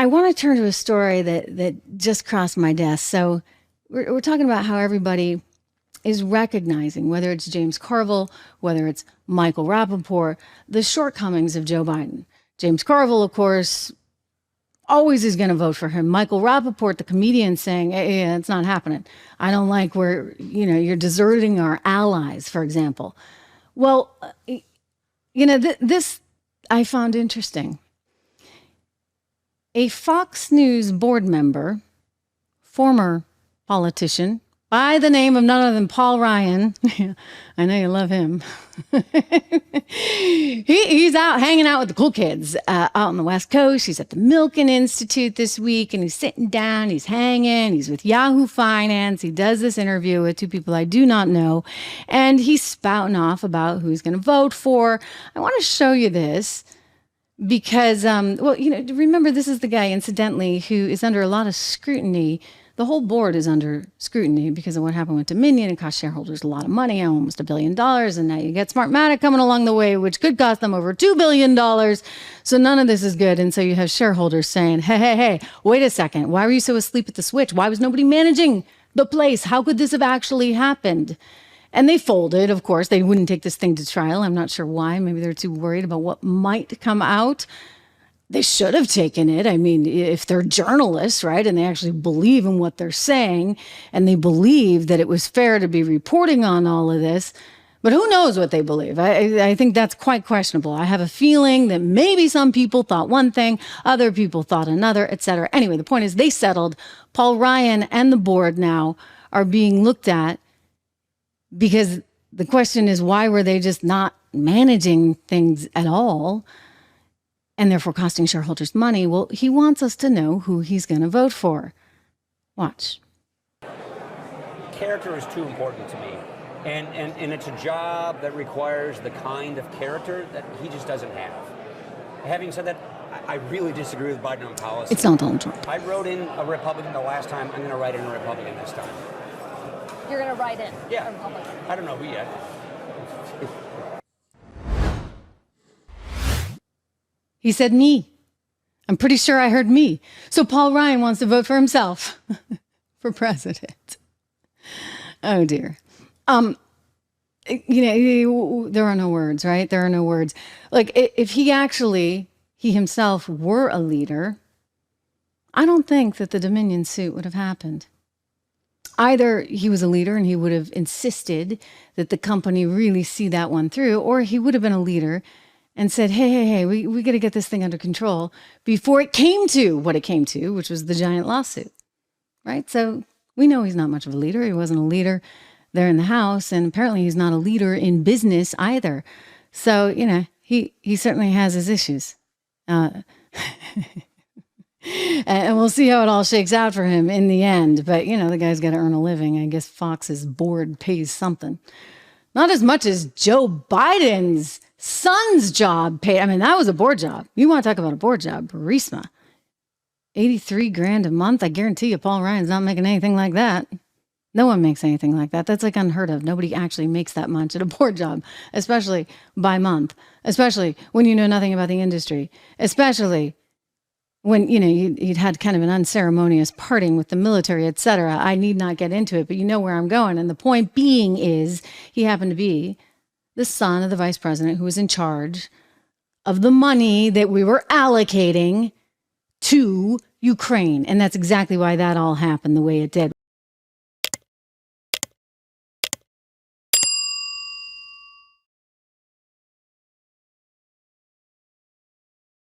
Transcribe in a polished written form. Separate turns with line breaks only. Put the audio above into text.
I want to turn to a story that just crossed my desk. So we're talking about how everybody is recognizing, whether it's James Carville, whether it's Michael Rappaport, the shortcomings of Joe Biden. James Carville, of course, always is going to vote for him. Michael Rappaport, the comedian, saying, hey, it's not happening. I don't like where, you're deserting our allies, for example. Well, this I found interesting. A Fox News board member, former politician, by the name of none other than Paul Ryan. I know you love him. He's out hanging out with the cool kids out on the West Coast. He's at the Milken Institute this week, and he's sitting down, he's hanging, he's with Yahoo Finance. He does this interview with two people I do not know, and he's spouting off about who he's going to vote for. I want to show you this because, remember, this is the guy, incidentally, who is under a lot of scrutiny. The whole board is under scrutiny because of what happened with Dominion. It cost shareholders a lot of money, almost $1 billion. And now you get Smartmatic coming along the way, which could cost them over $2 billion. So none of this is good. And so you have shareholders saying, hey, wait a second. Why were you so asleep at the switch? Why was nobody managing the place? How could this have actually happened? And they folded, of course. They wouldn't take this thing to trial. I'm not sure why. Maybe they're too worried about what might come out. They should have taken it. I mean, if they're journalists, right, and they actually believe in what they're saying, and they believe that it was fair to be reporting on all of this, but who knows what they believe? I think that's quite questionable. I have a feeling that maybe some people thought one thing, other people thought another, etc. Anyway, the point is they settled. Paul Ryan and the board now are being looked at because the question is, why were they just not managing things at all? And therefore costing shareholders money. Well, he wants us to know who he's going to vote for. Watch.
Character is too important to me. And it's a job that requires the kind of character that he just doesn't have. Having said that, I really disagree with Biden on policy.
It's not Donald Trump.
I wrote in a Republican the last time. I'm going to write in a Republican this time.
You're going to write in
a
Republican?
I don't know who yet.
He said me. I'm pretty sure I heard me. So Paul Ryan wants to vote for himself for president. Oh, dear. There are no words, right? There are no words. Like, if he himself were a leader, I don't think that the Dominion suit would have happened. Either he was a leader and he would have insisted that the company really see that one through, or he would have been a leader and said, hey, we got to get this thing under control before it came to what it came to, which was the giant lawsuit, right? So we know he's not much of a leader. He wasn't a leader there in the House, and apparently he's not a leader in business either. So, he certainly has his issues. And we'll see how it all shakes out for him in the end. But, the guy's got to earn a living. I guess Fox's board pays something. Not as much as Joe Biden's son's job paid. I mean, that was a board job. You want to talk about a board job? Burisma. $83,000 a month. I guarantee you Paul Ryan's not making anything like that. No one makes anything like that. That's like unheard of. Nobody actually makes that much at a board job, especially by month, especially when you know nothing about the industry, especially when, you'd had kind of an unceremonious parting with the military, et cetera. I need not get into it, but you know where I'm going. And the point being is he happened to be the son of the vice president who was in charge of the money that we were allocating to Ukraine. And that's exactly why that all happened the way it did.